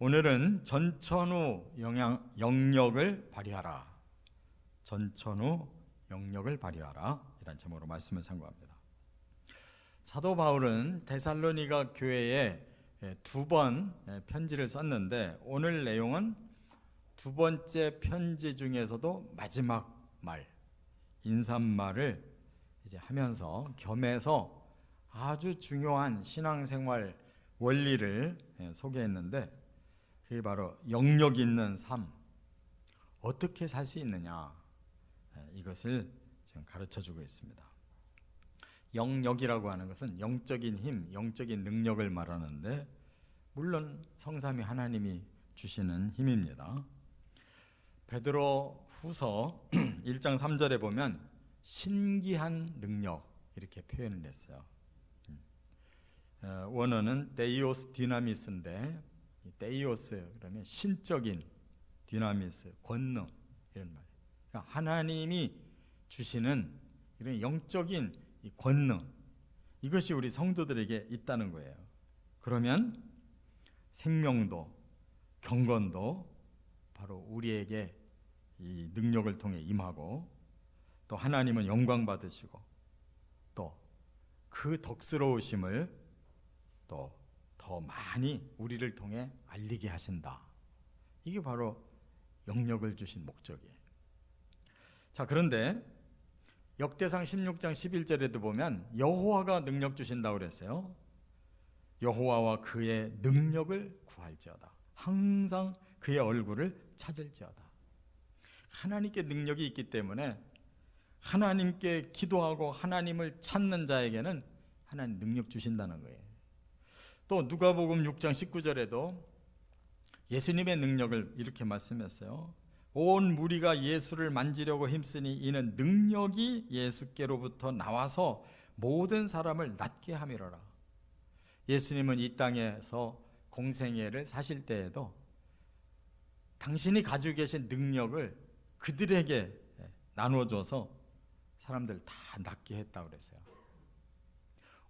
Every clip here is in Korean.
오늘은 전천후 영역을 발휘하라. 전천후 영역을 발휘하라. 이란 제목으로 말씀을 상고합니다. 사도 바울은 데살로니가 교회에 두 번 편지를 썼는데 오늘 내용은 두 번째 편지 중에서도 마지막 말, 인사말을 이제 하면서 겸해서 아주 중요한 신앙생활 원리를 소개했는데 그게 바로 영역 있는 삶, 어떻게 살 수 있느냐, 이것을 지금 가르쳐주고 있습니다. 영역이라고 하는 것은 영적인 힘, 영적인 능력을 말하는데 물론 성삼위 하나님이 주시는 힘입니다. 베드로 후서 1장 3절에 보면 신기한 능력 이렇게 표현을 했어요. 원어는 데이오스 디나미스인데 데이오스 그러면 신적인, 디나미스 권능 이런 말. 그러니까 하나님이 주시는 이런 영적인 이 권능, 이것이 우리 성도들에게 있다는 거예요. 그러면 생명도 경건도 바로 우리에게 이 능력을 통해 임하고 또 하나님은 영광 받으시고 또 그 덕스러우심을 또 더 많이 우리를 통해 알리게 하신다. 이게 바로 영역을 주신 목적이에요. 자, 그런데 역대상 16장 11절에도 보면 여호와가 능력 주신다고 그랬어요. 여호와와 그의 능력을 구할지어다. 항상 그의 얼굴을 찾을지어다. 하나님께 능력이 있기 때문에 하나님께 기도하고 하나님을 찾는 자에게는 하나님 능력 주신다는 거예요. 또 누가복음 6장 19절에도 예수님의 능력을 이렇게 말씀했어요. 온 무리가 예수를 만지려고 힘쓰니 이는 능력이 예수께로부터 나와서 모든 사람을 낫게 함이로라. 예수님은 이 땅에서 공생애를 사실 때에도 당신이 가지고 계신 능력을 그들에게 나눠줘서 사람들 다 낫게 했다고 그랬어요.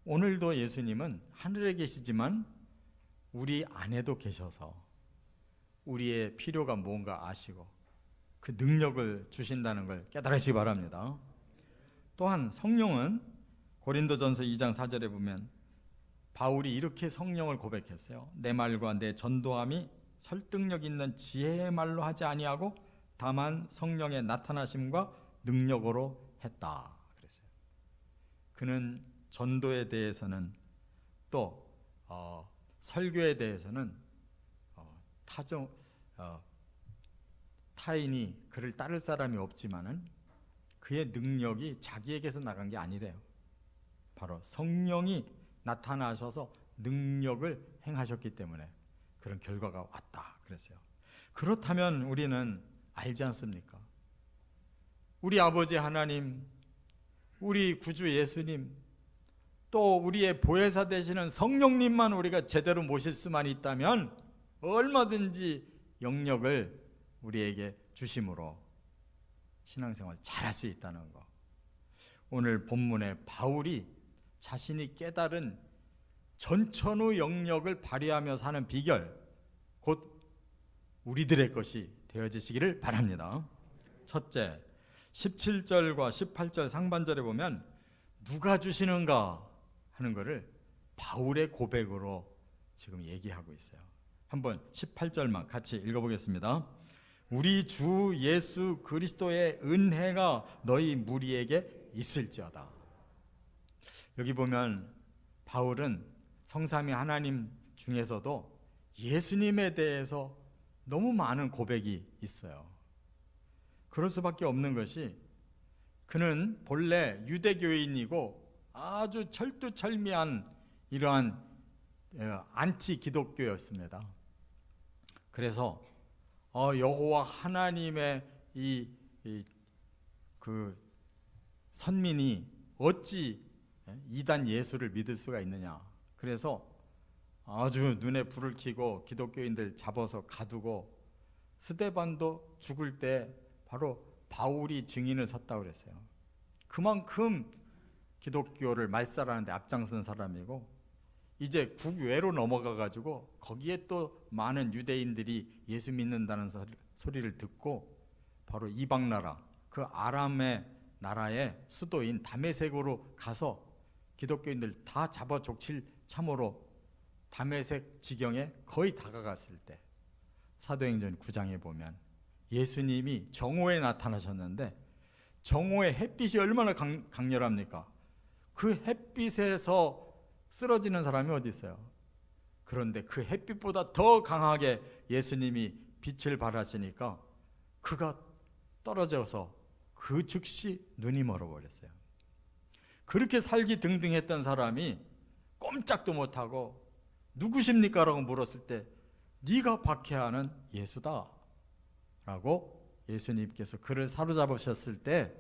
오늘도 예수님은 하늘에 계시지만 우리 안에도 계셔서 우리의 필요가 뭔가 아시고 그 능력을 주신다는 걸 깨달으시기 바랍니다. 또한 성령은 고린도전서 2장 4절에 보면 바울이 이렇게 성령을 고백했어요. 내 말과 내 전도함이 설득력 있는 지혜의 말로 하지 아니하고 다만 성령의 나타나심과 능력으로 했다 그랬어요. 그는 전도에 대해서는 또 설교에 대해서는 타인이 그를 따를 사람이 없지만은 그의 능력이 자기에게서 나간 게 아니래요. 바로 성령이 나타나셔서 능력을 행하셨기 때문에 그런 결과가 왔다 그랬어요. 그렇다면 우리는 알지 않습니까? 우리 아버지 하나님, 우리 구주 예수님, 또 우리의 보혜사 되시는 성령님만 우리가 제대로 모실 수만 있다면 얼마든지 영역을 우리에게 주심으로 신앙생활 잘할 수 있다는 거. 오늘 본문에 바울이 자신이 깨달은 전천후 영역을 발휘하며 사는 비결, 곧 우리들의 것이 되어지시기를 바랍니다. 첫째, 17절과 18절 상반절에 보면 누가 주시는가 하는 것을 바울의 고백으로 지금 얘기하고 있어요. 한번 18절만 같이 읽어보겠습니다. 우리 주 예수 그리스도의 은혜가 너희 무리에게 있을지어다. 여기 보면 바울은 성삼위 하나님 중에서도 예수님에 대해서 너무 많은 고백이 있어요. 그럴 수밖에 없는 것이 그는 본래 유대교인이고 아주 철두철미한 이러한 안티 기독교였습니다. 그래서 여호와 하나님의 그 선민이 어찌 이단 예수를 믿을 수가 있느냐. 그래서 아주 눈에 불을 켜고 기독교인들 잡아서 가두고 스데반도 죽을 때 바로 바울이 증인을 섰다고 그랬어요. 그만큼 기독교를 말살하는 데 앞장선 사람이고 이제 국외로 넘어가 가지고 거기에 또 많은 유대인들이 예수 믿는다는 소리를 듣고 바로 이방 나라, 그 아람의 나라의 수도인 다메섹으로 가서 기독교인들 다 잡아 족칠 참으로 다메섹 지경에 거의 다가갔을 때 사도행전 9장에 보면 예수님이 정오에 나타나셨는데 정오의 햇빛이 얼마나 강렬합니까? 그 햇빛에서 쓰러지는 사람이 어디 있어요? 그런데 그 햇빛보다 더 강하게 예수님이 빛을 발하시니까 그가 떨어져서 그 즉시 눈이 멀어버렸어요. 그렇게 살기 등등했던 사람이 꼼짝도 못하고 누구십니까? 라고 물었을 때 네가 박해하는 예수다 라고 예수님께서 그를 사로잡으셨을 때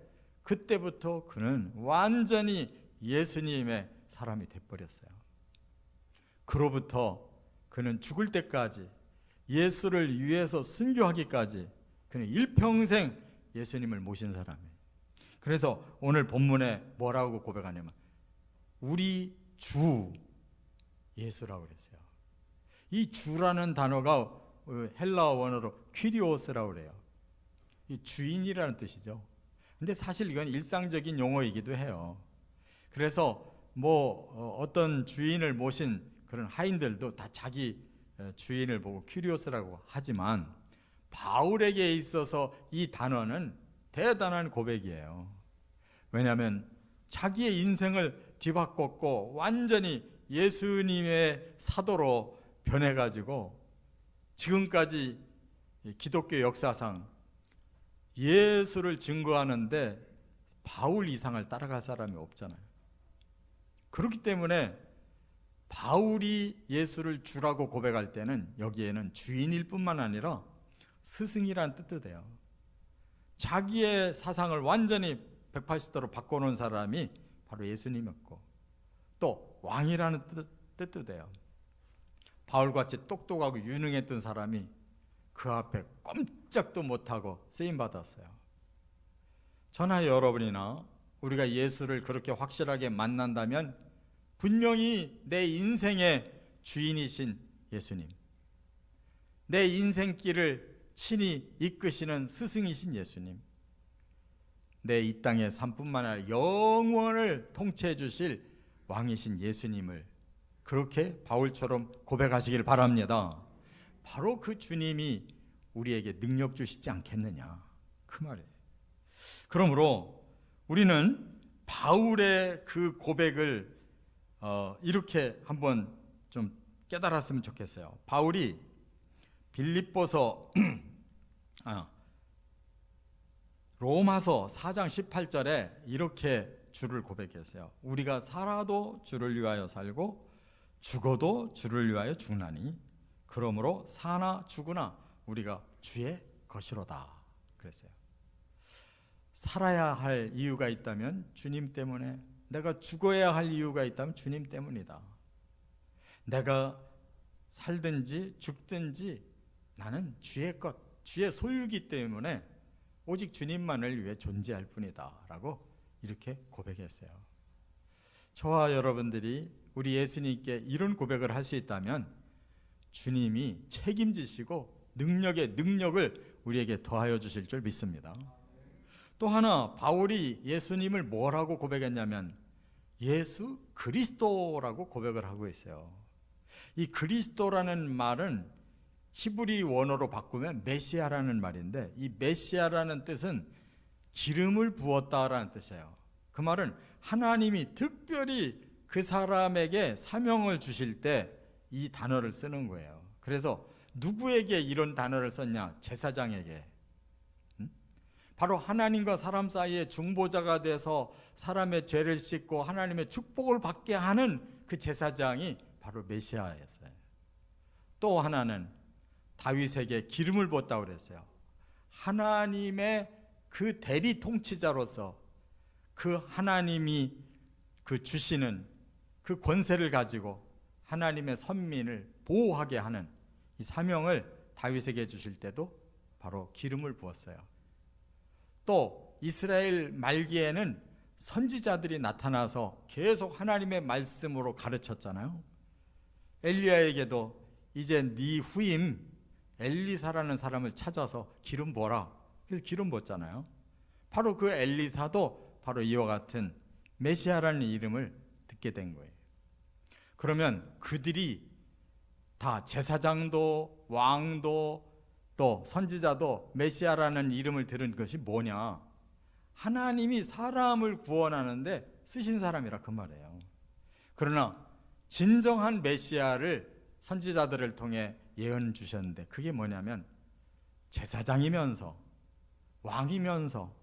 그때부터 그는 완전히 예수님의 사람이 돼버렸어요. 그로부터 그는 죽을 때까지 예수를 위해서 순교하기까지 그는 일평생 예수님을 모신 사람이에요. 그래서 오늘 본문에 뭐라고 고백하냐면 우리 주 예수라고 그랬어요. 이 주라는 단어가 헬라어 원어로 퀴리오스라고 그래요. 이 주인이라는 뜻이죠. 근데 사실 이건 일상적인 용어이기도 해요. 그래서 어떤 주인을 모신 그런 하인들도 다 자기 주인을 보고 퀴리오스라고 하지만 바울에게 있어서 이 단어는 대단한 고백이에요. 왜냐하면 자기의 인생을 뒤바꿨고 완전히 예수님의 사도로 변해가지고 지금까지 기독교 역사상 예수를 증거하는데 바울 이상을 따라갈 사람이 없잖아요. 그렇기 때문에 바울이 예수를 주라고 고백할 때는 여기에는 주인일 뿐만 아니라 스승이라는 뜻도 돼요. 자기의 사상을 완전히 180도로 바꿔놓은 사람이 바로 예수님이었고 또 왕이라는 뜻도 돼요. 바울같이 똑똑하고 유능했던 사람이 그 앞에 꼼짝도 못하고 쓰임받았어요. 저나 여러분이나 우리가 예수를 그렇게 확실하게 만난다면 분명히 내 인생의 주인이신 예수님, 내 인생길을 친히 이끄시는 스승이신 예수님, 내 이 땅의 삶뿐만 아니라 영원을 통치해 주실 왕이신 예수님을 그렇게 바울처럼 고백하시길 바랍니다. 바로 그 주님이 우리에게 능력 주시지 않겠느냐 그 말이에요. 그러므로 우리는 바울의 그 고백을 이렇게 한번 좀 깨달았으면 좋겠어요. 바울이 빌립보서 로마서 4장 18절에 이렇게 주를 고백했어요. 우리가 살아도 주를 위하여 살고 죽어도 주를 위하여 죽나니 그러므로 사나 죽으나 우리가 주의 것이로다 그랬어요. 살아야 할 이유가 있다면 주님 때문에, 내가 죽어야 할 이유가 있다면 주님 때문이다. 내가 살든지 죽든지 나는 주의 것, 주의 소유이기 때문에 오직 주님만을 위해 존재할 뿐이다 라고 이렇게 고백했어요. 저와 여러분들이 우리 예수님께 이런 고백을 할 수 있다면 주님이 책임지시고 능력의 능력을 우리에게 더하여 주실 줄 믿습니다. 또 하나 바울이 예수님을 뭐라고 고백했냐면 예수 그리스도라고 고백을 하고 있어요. 이 그리스도라는 말은 히브리 원어로 바꾸면 메시아라는 말인데 이 메시아라는 뜻은 기름을 부었다라는 뜻이에요. 그 말은 하나님이 특별히 그 사람에게 사명을 주실 때 이 단어를 쓰는 거예요. 그래서 누구에게 이런 단어를 썼냐? 제사장에게. 바로 하나님과 사람 사이에 중보자가 돼서 사람의 죄를 씻고 하나님의 축복을 받게 하는 그 제사장이 바로 메시아였어요. 또 하나는 다윗에게 기름을 부었다고 그랬어요. 하나님의 그 대리 통치자로서 그 하나님이 그 주시는 그 권세를 가지고 하나님의 선민을 보호하게 하는 이 사명을 다윗에게 주실 때도 바로 기름을 부었어요. 또 이스라엘 말기에는 선지자들이 나타나서 계속 하나님의 말씀으로 가르쳤잖아요. 엘리야에게도 이제 네 후임 엘리사라는 사람을 찾아서 기름 부어라. 그래서 기름 부었잖아요. 바로 그 엘리사도 바로 이와 같은 메시아라는 이름을 듣게 된 거예요. 그러면 그들이 다 제사장도 왕도 또 선지자도 메시아라는 이름을 들은 것이 뭐냐? 하나님이 사람을 구원하는데 쓰신 사람이라 그 말이에요. 그러나 진정한 메시아를 선지자들을 통해 예언 주셨는데 그게 뭐냐면 제사장이면서 왕이면서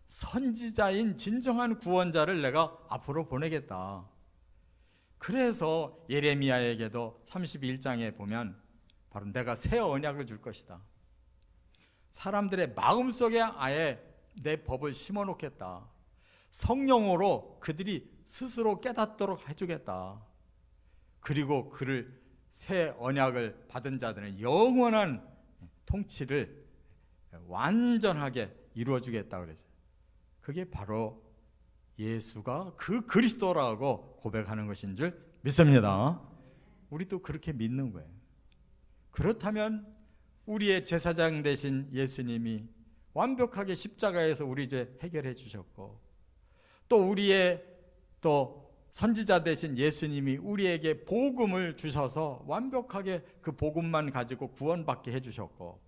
선지자인 진정한 구원자를 내가 앞으로 보내겠다. 그래서 예레미야에게도 31장에 보면 바로 내가 새 언약을 줄 것이다. 사람들의 마음속에 아예 내 법을 심어놓겠다. 성령으로 그들이 스스로 깨닫도록 해주겠다. 그리고 그를 새 언약을 받은 자들은 영원한 통치를 완전하게 이루어주겠다 그랬어요. 그게 바로 예수가 그 그리스도라고 고백하는 것인 줄 믿습니다. 우리도 그렇게 믿는 거예요. 그렇다면 우리의 제사장 되신 예수님이 완벽하게 십자가에서 우리 죄 해결해 주셨고, 또 우리의 또 선지자 되신 예수님이 우리에게 복음을 주셔서 완벽하게 그 복음만 가지고 구원받게 해주셨고,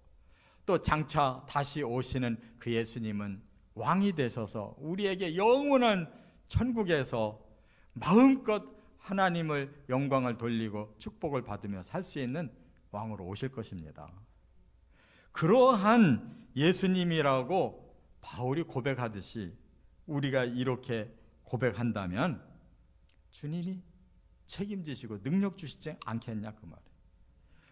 또 장차 다시 오시는 그 예수님은 왕이 되셔서 우리에게 영원한 천국에서 마음껏 하나님을 영광을 돌리고 축복을 받으며 살 수 있는 왕으로 오실 것입니다. 그러한 예수님이라고 바울이 고백하듯이 우리가 이렇게 고백한다면 주님이 책임지시고 능력 주시지 않겠냐 그 말이에요.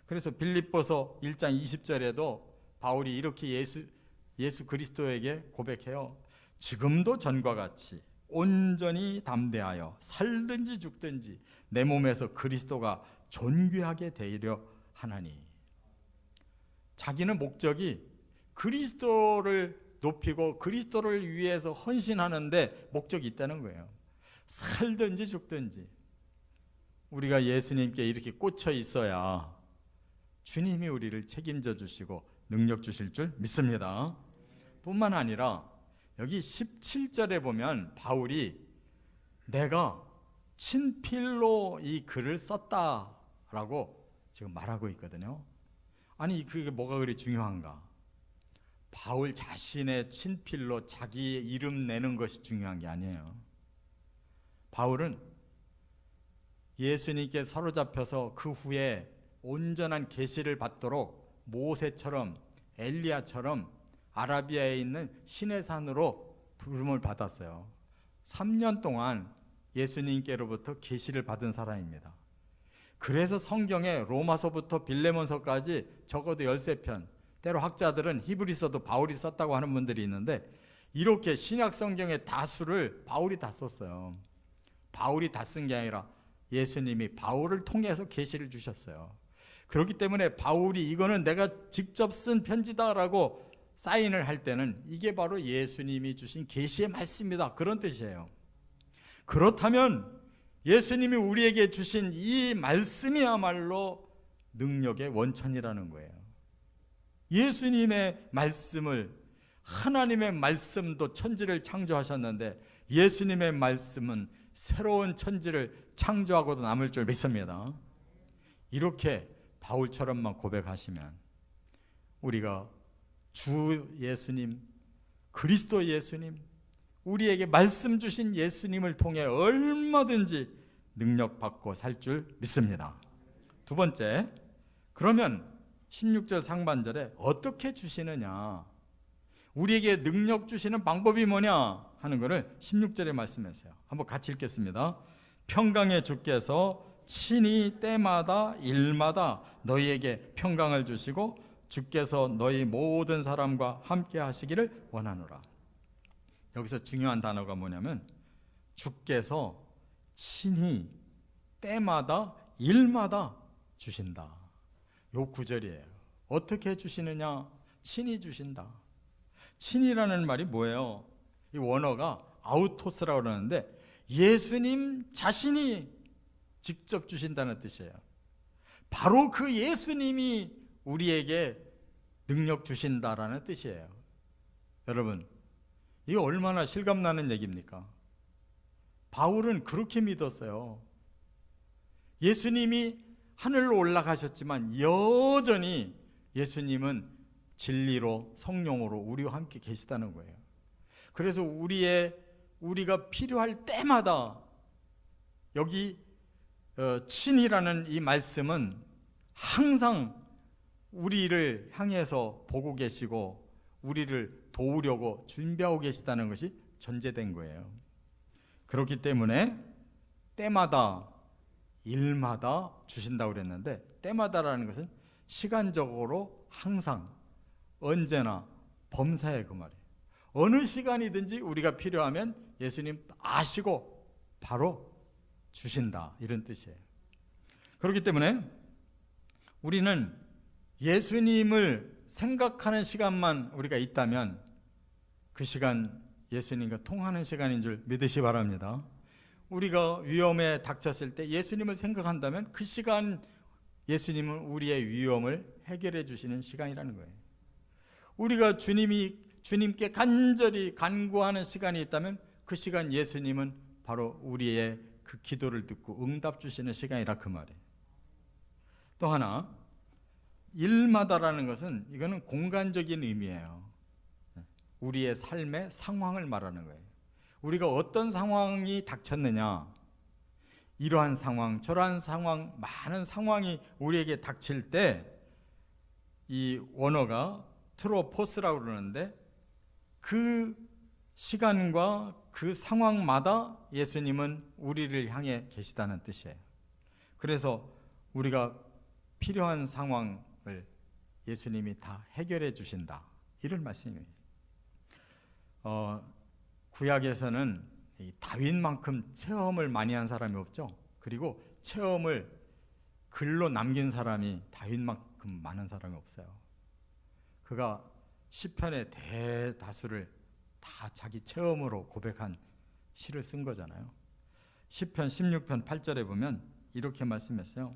그래서 빌립보서 1장 20절에도 바울이 이렇게 예수 그리스도에게 고백해요. 지금도 전과 같이 온전히 담대하여 살든지 죽든지 내 몸에서 그리스도가 존귀하게 되려 하나니. 자기는 목적이 그리스도를 높이고 그리스도를 위해서 헌신하는데 목적이 있다는 거예요. 살든지 죽든지 우리가 예수님께 이렇게 꽂혀 있어야 주님이 우리를 책임져 주시고 능력 주실 줄 믿습니다. 뿐만 아니라 여기 17절에 보면 바울이 내가 친필로 이 글을 썼다라고 지금 말하고 있거든요. 아니 그게 뭐가 그리 중요한가? 바울 자신의 친필로 자기의 이름 내는 것이 중요한 게 아니에요. 바울은 예수님께 사로잡혀서 그 후에 온전한 계시를 받도록 모세처럼 엘리야처럼 아라비아에 있는 시내산으로 부름을 받았어요. 3년 동안 예수님께로부터 계시를 받은 사람입니다. 그래서 성경에 로마서부터 빌레몬서까지 적어도 13편, 때로 학자들은 히브리서도 바울이 썼다고 하는 분들이 있는데 이렇게 신약 성경의 다수를 바울이 다 썼어요. 바울이 다 쓴 게 아니라 예수님이 바울을 통해서 계시를 주셨어요. 그렇기 때문에 바울이 이거는 내가 직접 쓴 편지다라고 사인을 할 때는 이게 바로 예수님이 주신 계시의 말씀이다 그런 뜻이에요. 그렇다면 예수님이 우리에게 주신 이 말씀이야말로 능력의 원천이라는 거예요. 예수님의 말씀을, 하나님의 말씀도 천지를 창조하셨는데 예수님의 말씀은 새로운 천지를 창조하고도 남을 줄 믿습니다. 이렇게 바울처럼만 고백하시면 우리가 주 예수님, 그리스도 예수님, 우리에게 말씀 주신 예수님을 통해 얼마든지 능력받고 살 줄 믿습니다. 두 번째, 그러면 16절 상반절에 어떻게 주시느냐, 우리에게 능력 주시는 방법이 뭐냐 하는 것을 16절에 말씀했어요. 한번 같이 읽겠습니다. 평강의 주께서 친히 때마다 일마다 너희에게 평강을 주시고 주께서 너희 모든 사람과 함께 하시기를 원하노라. 여기서 중요한 단어가 뭐냐면 주께서 친히 때마다 일마다 주신다. 요 구절이에요. 어떻게 주시느냐? 친히 주신다. 친이라는 말이 뭐예요? 이 원어가 아우토스라고 그러는데 예수님 자신이 직접 주신다는 뜻이에요. 바로 그 예수님이 우리에게 능력 주신다라는 뜻이에요. 여러분, 이거 얼마나 실감나는 얘기입니까? 바울은 그렇게 믿었어요. 예수님이 하늘로 올라가셨지만 여전히 예수님은 진리로 성령으로 우리와 함께 계시다는 거예요. 그래서 우리가 필요할 때마다 여기 친이라는 이 말씀은 항상 우리를 향해서 보고 계시고 우리를 도우려고 준비하고 계시다는 것이 전제된 거예요. 그렇기 때문에 때마다 일마다 주신다고 그랬는데, 때마다라는 것은 시간적으로 항상 언제나 범사에 그 말이에요. 어느 시간이든지 우리가 필요하면 예수님 아시고 바로 주신다, 이런 뜻이에요. 그렇기 때문에 우리는 예수님을 생각하는 시간만 우리가 있다면 그 시간 예수님과 통하는 시간인 줄 믿으시 바랍니다. 우리가 위험에 닥쳤을 때 예수님을 생각한다면 그 시간 예수님은 우리의 위험을 해결해 주시는 시간이라는 거예요. 우리가 주님께 간절히 간구하는 시간이 있다면 그 시간 예수님은 바로 우리의 그 기도를 듣고 응답 주시는 시간이라 그 말이에요. 또 하나, 일마다라는 것은 이거는 공간적인 의미예요. 우리의 삶의 상황을 말하는 거예요. 우리가 어떤 상황이 닥쳤느냐, 이러한 상황, 저러한 상황, 많은 상황이 우리에게 닥칠 때 이 원어가 트로포스라고 그러는데, 그 시간과 그 상황마다 예수님은 우리를 향해 계시다는 뜻이에요. 그래서 우리가 필요한 상황을 예수님이 다 해결해 주신다, 이런 말씀이에요. 구약에서는 다윗만큼 체험을 많이 한 사람이 없죠. 그리고 체험을 글로 남긴 사람이 다윗만큼 많은 사람이 없어요. 그가 시편의 대다수를 다 자기 체험으로 고백한 시를 쓴 거잖아요. 시편 16편 8절에 보면 이렇게 말씀했어요.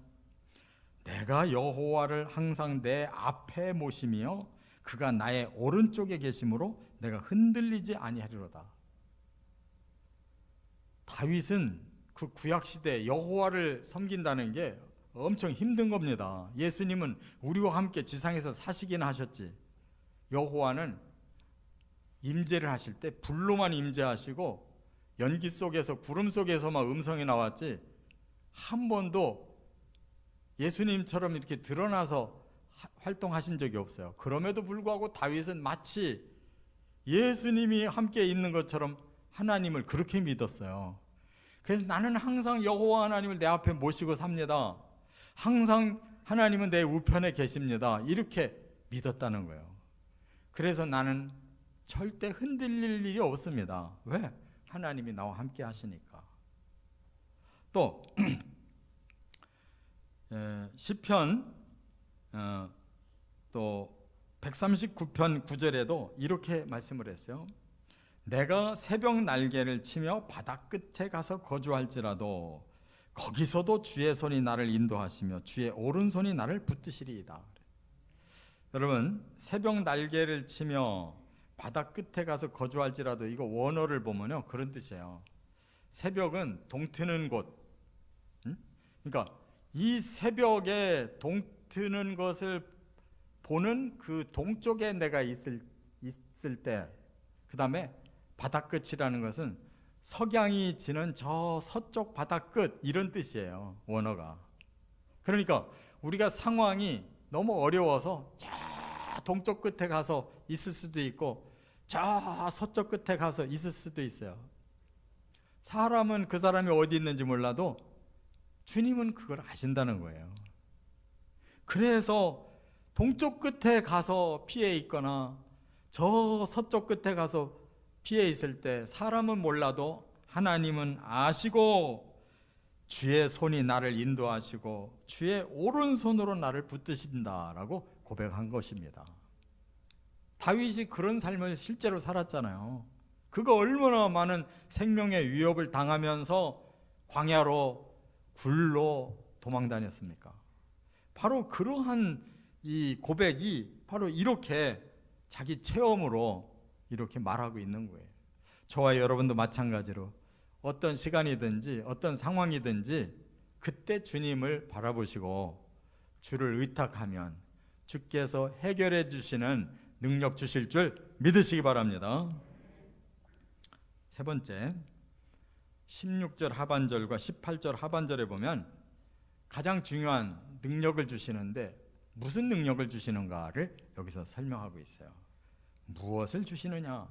내가 여호와를 항상 내 앞에 모시며 그가 나의 오른쪽에 계심으로 내가 흔들리지 아니하리로다. 다윗은 그 구약시대 여호와를 섬긴다는 게 엄청 힘든 겁니다. 예수님은 우리와 함께 지상에서 사시긴 하셨지, 여호와는 임재를 하실 때 불로만 임재하시고 연기 속에서 구름 속에서만 음성이 나왔지 한 번도 예수님처럼 이렇게 드러나서 활동하신 적이 없어요. 그럼에도 불구하고 다윗은 마치 예수님이 함께 있는 것처럼 하나님을 그렇게 믿었어요. 그래서 나는 항상 여호와 하나님을 내 앞에 모시고 삽니다. 항상 하나님은 내 우편에 계십니다. 이렇게 믿었다는 거예요. 그래서 나는 절대 흔들릴 일이 없습니다. 왜? 하나님이 나와 함께 하시니까. 또 시편 또 139편 9절에도 이렇게 말씀을 했어요. 내가 새벽 날개를 치며 바다 끝에 가서 거주할지라도 거기서도 주의 손이 나를 인도하시며 주의 오른손이 나를 붙드시리이다. 여러분, 새벽 날개를 치며 바다 끝에 가서 거주할지라도, 이거 원어를 보면요 그런 뜻이에요. 새벽은 동트는 곳. 그러니까 이 새벽에 동트는 것을 보는 그 동쪽에 내가 있을 때, 그 다음에 바다 끝이라는 것은 석양이 지는 저 서쪽 바다 끝, 이런 뜻이에요, 원어가. 그러니까 우리가 상황이 너무 어려워서 저 동쪽 끝에 가서 있을 수도 있고 저 서쪽 끝에 가서 있을 수도 있어요. 사람은 그 사람이 어디 있는지 몰라도 주님은 그걸 아신다는 거예요. 그래서 동쪽 끝에 가서 피해 있거나 저 서쪽 끝에 가서 피해 있을 때 사람은 몰라도 하나님은 아시고 주의 손이 나를 인도하시고 주의 오른손으로 나를 붙드신다라고 고백한 것입니다. 다윗이 그런 삶을 실제로 살았잖아요. 그가 얼마나 많은 생명의 위협을 당하면서 광야로 굴로 도망 다녔습니까? 바로 그러한 이 고백이 바로 이렇게 자기 체험으로 이렇게 말하고 있는 거예요. 저와 여러분도 마찬가지로 어떤 시간이든지 어떤 상황이든지 그때 주님을 바라보시고 주를 의탁하면 주께서 해결해 주시는 능력 주실 줄 믿으시기 바랍니다. 세 번째, 16절 하반절과 18절 하반절에 보면 가장 중요한 능력을 주시는데 무슨 능력을 주시는가를 여기서 설명하고 있어요. 무엇을 주시느냐?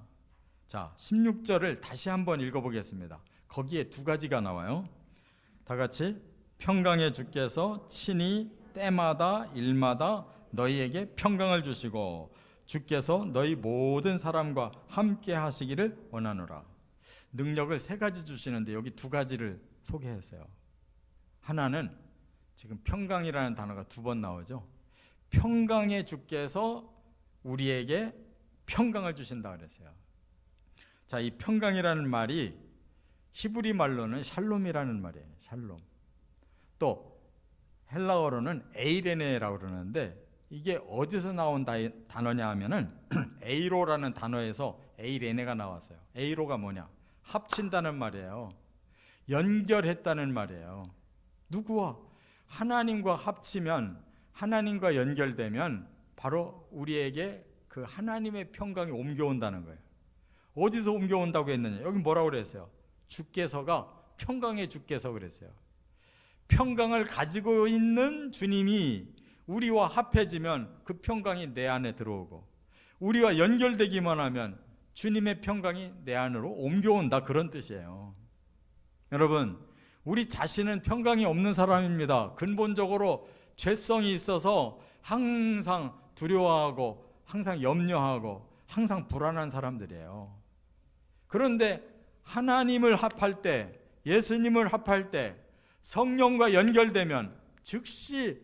자, 16절을 다시 한번 읽어보겠습니다. 거기에 두 가지가 나와요. 다 같이 평강의 주께서 친히 때마다 일마다 너희에게 평강을 주시고 주께서 너희 모든 사람과 함께 하시기를 원하노라. 능력을 세 가지 주시는데 여기 두 가지를 소개했어요. 하나는 지금 평강이라는 단어가 두 번 나오죠. 평강의 주께서 우리에게 평강을 주신다 그랬어요. 자, 이 평강이라는 말이 히브리 말로는 샬롬이라는 말이에요. 샬롬. 또 헬라어로는 에이레네라고 그러는데 이게 어디서 나온 단어냐 하면은 에이로라는 단어에서 에이레네가 나왔어요. 에이로가 뭐냐? 합친다는 말이에요. 연결했다는 말이에요. 누구와? 하나님과 합치면, 하나님과 연결되면 바로 우리에게 그 하나님의 평강이 옮겨온다는 거예요. 어디서 옮겨온다고 했느냐? 여기 뭐라고 그랬어요? 주께서가 평강의 주께서 그랬어요. 평강을 가지고 있는 주님이 우리와 합해지면 그 평강이 내 안에 들어오고 우리와 연결되기만 하면 주님의 평강이 내 안으로 옮겨온다, 그런 뜻이에요. 여러분, 우리 자신은 평강이 없는 사람입니다. 근본적으로 죄성이 있어서 항상 두려워하고 항상 염려하고 항상 불안한 사람들이에요. 그런데 하나님을 합할 때, 예수님을 합할 때 성령과 연결되면 즉시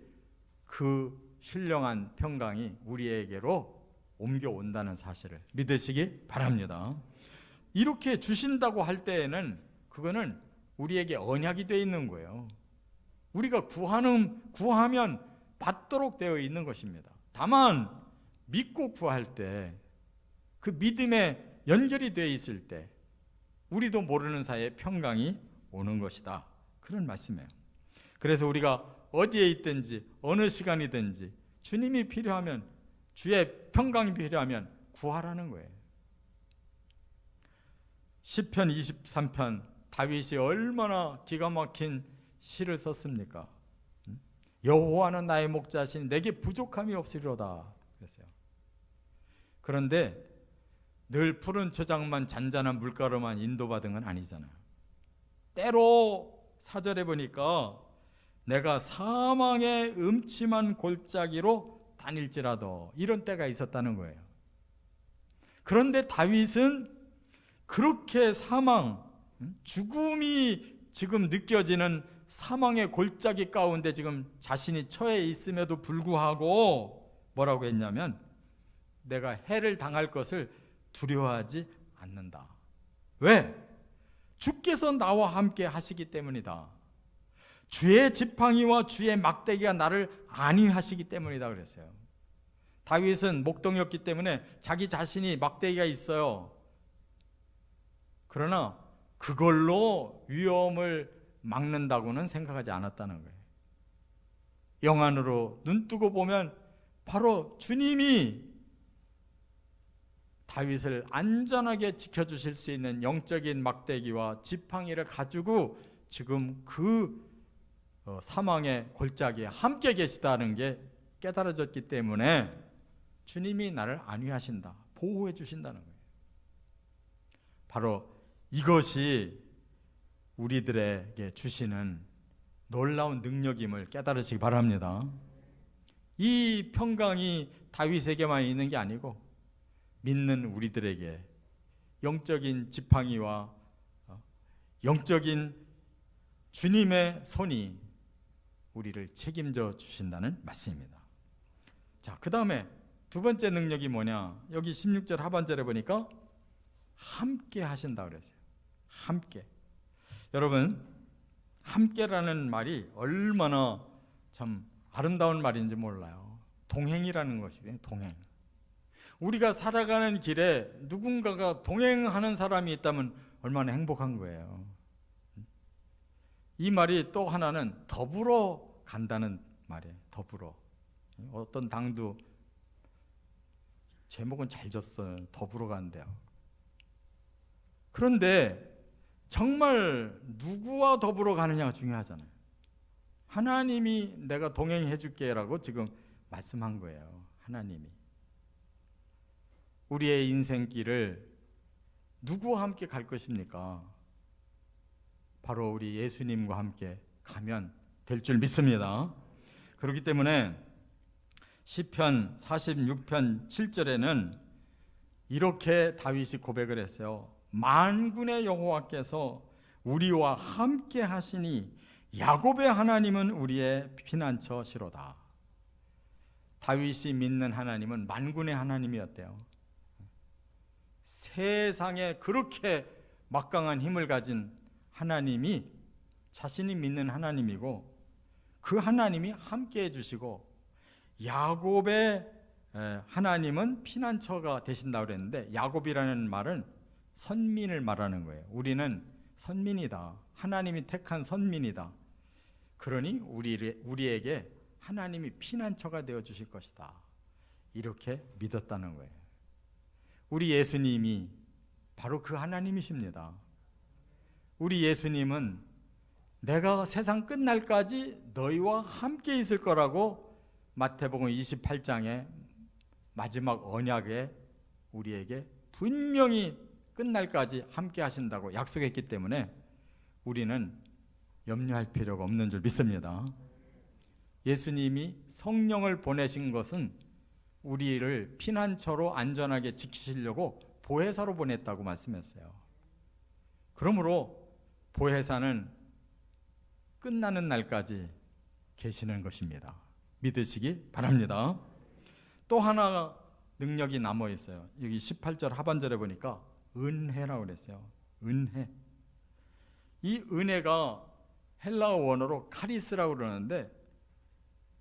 그 신령한 평강이 우리에게로 옮겨온다는 사실을 믿으시기 바랍니다. 이렇게 주신다고 할 때에는 그거는 우리에게 언약이 되어 있는 거예요. 우리가 구하면 받도록 되어 있는 것입니다. 다만 믿고 구할 때, 그 믿음에 연결이 되어 있을 때 우리도 모르는 사이에 평강이 오는 것이다, 그런 말씀이에요. 그래서 우리가 어디에 있든지 어느 시간이든지 주님이 필요하면, 주의 평강이 필요하면 구하라는 거예요. 시편 23편 다윗이 얼마나 기가 막힌 시를 썼습니까? 여호와는 나의 목자시니 내게 부족함이 없으리로다 그랬어요. 그런데 늘 푸른 초장만 잔잔한 물가로만 인도받은 건 아니잖아요. 때로 4절에 보니까 내가 사망의 음침한 골짜기로 다닐지라도, 이런 때가 있었다는 거예요. 그런데 다윗은 그렇게 죽음이 지금 느껴지는 사망의 골짜기 가운데 지금 자신이 처해 있음에도 불구하고 뭐라고 했냐면, 내가 해를 당할 것을 두려워하지 않는다. 왜? 주께서 나와 함께 하시기 때문이다. 주의 지팡이와 주의 막대기가 나를 안위하시기 때문이다 그랬어요. 다윗은 목동이었기 때문에 자기 자신이 막대기가 있어요. 그러나 그걸로 위험을 막는다고는 생각하지 않았다는 거예요. 영안으로 눈뜨고 보면 바로 주님이 다윗을 안전하게 지켜주실 수 있는 영적인 막대기와 지팡이를 가지고 지금 그 사망의 골짜기에 함께 계시다는 게 깨달아졌기 때문에 주님이 나를 안위하신다, 보호해 주신다는 거예요. 바로 이것이 우리들에게 주시는 놀라운 능력임을 깨달으시기 바랍니다. 이 평강이 다윗에게만 있는 게 아니고 믿는 우리들에게 영적인 지팡이와 영적인 주님의 손이 우리를 책임져 주신다는 말씀입니다. 자, 그 다음에 두 번째 능력이 뭐냐? 여기 16절 하반절에 보니까 함께 하신다 그랬어요. 함께. 여러분, 함께라는 말이 얼마나 참 아름다운 말인지 몰라요. 동행이라는 것이에요. 동행. 우리가 살아가는 길에 누군가가 동행하는 사람이 있다면 얼마나 행복한 거예요. 이 말이 또 하나는 더불어 간다는 말이에요. 더불어. 어떤 당도 제목은 잘 졌어요. 더불어 간대요. 그런데 정말 누구와 더불어 가느냐가 중요하잖아요. 하나님이 내가 동행해 줄게라고 지금 말씀한 거예요. 하나님이. 우리의 인생길을 누구와 함께 갈 것입니까? 바로 우리 예수님과 함께 가면 될 줄 믿습니다. 그렇기 때문에 시편 46편 7절에는 이렇게 다윗이 고백을 했어요. 만군의 여호와께서 우리와 함께 하시니 야곱의 하나님은 우리의 피난처시로다. 다윗이 믿는 하나님은 만군의 하나님이었대요. 세상에 그렇게 막강한 힘을 가진 하나님이 자신이 믿는 하나님이고, 그 하나님이 함께 해주시고, 야곱의 하나님은 피난처가 되신다고 그랬는데, 야곱이라는 말은 선민을 말하는 거예요. 우리는 선민이다. 하나님이 택한 선민이다. 그러니 우리에게 하나님이 피난처가 되어 주실 것이다. 이렇게 믿었다는 거예요. 우리 예수님이 바로 그 하나님이십니다. 우리 예수님은 내가 세상 끝날까지 너희와 함께 있을 거라고 마태복음 28장의 마지막 언약에 우리에게 분명히 끝날까지 함께 하신다고 약속했기 때문에 우리는 염려할 필요가 없는 줄 믿습니다. 예수님이 성령을 보내신 것은 우리를 피난처로 안전하게 지키시려고 보혜사로 보냈다고 말씀했어요. 그러므로 보혜사는 끝나는 날까지 계시는 것입니다. 믿으시기 바랍니다. 또 하나 능력이 남아 있어요. 여기 18절 하반절에 보니까 은혜라고 그랬어요. 은혜. 이 은혜가 헬라어 원어로 카리스라고 그러는데,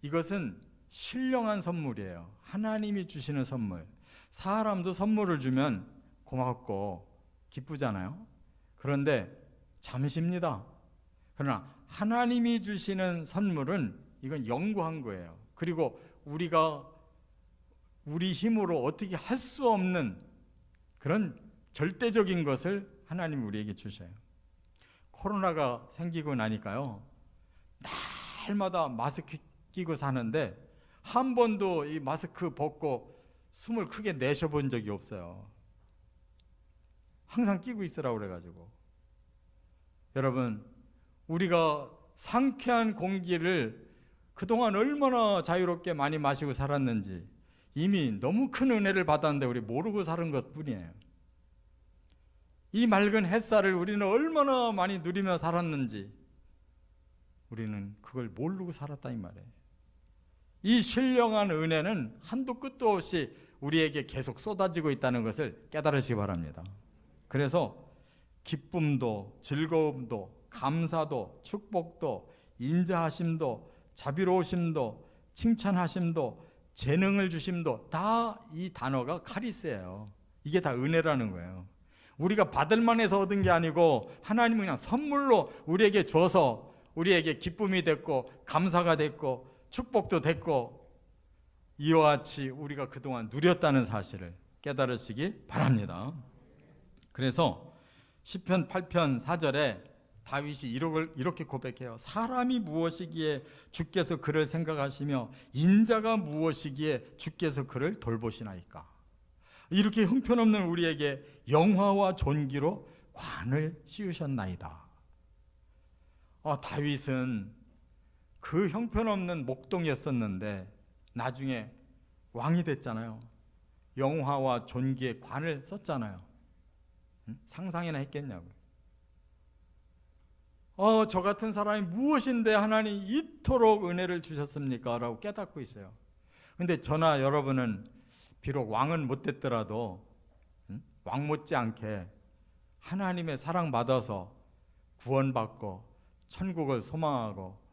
이것은 신령한 선물이에요. 하나님이 주시는 선물. 사람도 선물을 주면 고맙고 기쁘잖아요. 그런데 잠시입니다. 그러나 하나님이 주시는 선물은 이건 영구한 거예요. 그리고 우리가 우리 힘으로 어떻게 할 수 없는 그런 절대적인 것을 하나님이 우리에게 주셔요. 코로나가 생기고 나니까요, 날마다 마스크 끼고 사는데 한 번도 이 마스크 벗고 숨을 크게 내쉬어본 적이 없어요. 항상 끼고 있으라고 그래가지고. 여러분, 우리가 상쾌한 공기를 그동안 얼마나 자유롭게 많이 마시고 살았는지 이미 너무 큰 은혜를 받았는데 우리 모르고 사는 것뿐이에요. 이 맑은 햇살을 우리는 얼마나 많이 누리며 살았는지 우리는 그걸 모르고 살았다 이 말이에요. 이 신령한 은혜는 한도 끝도 없이 우리에게 계속 쏟아지고 있다는 것을 깨달으시기 바랍니다. 그래서 기쁨도 즐거움도 감사도 축복도 인자하심도 자비로우심도 칭찬하심도 재능을 주심도 다 이 단어가 카리스예요. 이게 다 은혜라는 거예요. 우리가 받을 만해서 얻은 게 아니고 하나님은 그냥 선물로 우리에게 줘서 우리에게 기쁨이 됐고 감사가 됐고 축복도 됐고, 이와 같이 우리가 그동안 누렸다는 사실을 깨달으시기 바랍니다. 그래서 시편 8편 4절에 다윗이 이렇게 고백해요. 사람이 무엇이기에 주께서 그를 생각하시며 인자가 무엇이기에 주께서 그를 돌보시나이까. 이렇게 형편없는 우리에게 영화와 존귀로 관을 씌우셨나이다. 다윗은 그 형편없는 목동이었었는데 나중에 왕이 됐잖아요. 영화와 존귀의 관을 썼잖아요. 상상이나 했겠냐고요. 저 같은 사람이 무엇인데 하나님 이토록 은혜를 주셨습니까? 라고 깨닫고 있어요. 근데 저나 여러분은 비록 왕은 못 됐더라도 왕 못지않게 하나님의 사랑받아서 구원받고 천국을 소망하고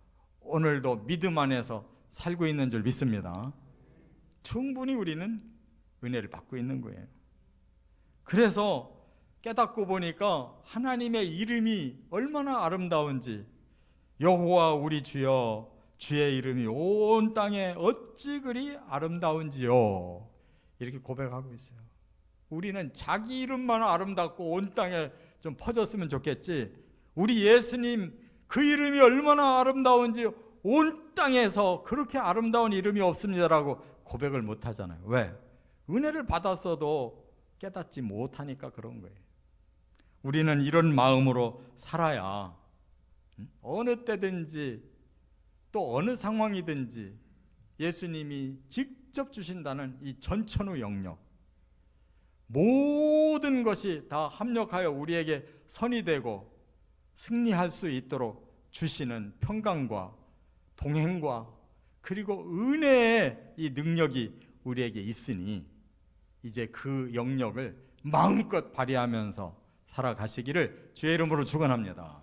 오늘도 믿음 안에서 살고 있는 줄 믿습니다. 충분히 우리는 은혜를 받고 있는 거예요. 그래서 깨닫고 보니까 하나님의 이름이 얼마나 아름다운지, 여호와 우리 주여 주의 이름이 온 땅에 어찌 그리 아름다운지요, 이렇게 고백하고 있어요. 우리는 자기 이름만 아름답고 온 땅에 좀 퍼졌으면 좋겠지, 우리 예수님 그 이름이 얼마나 아름다운지 온 땅에서 그렇게 아름다운 이름이 없습니다라고 고백을 못 하잖아요. 왜? 은혜를 받았어도 깨닫지 못하니까 그런 거예요. 우리는 이런 마음으로 살아야 어느 때든지 또 어느 상황이든지 예수님이 직접 주신다는 이 전천후 영역, 모든 것이 다 합력하여 우리에게 선이 되고 승리할 수 있도록 주시는 평강과 동행과 그리고 은혜의 이 능력이 우리에게 있으니 이제 그 영역을 마음껏 발휘하면서 살아가시기를 주의 이름으로 축원합니다.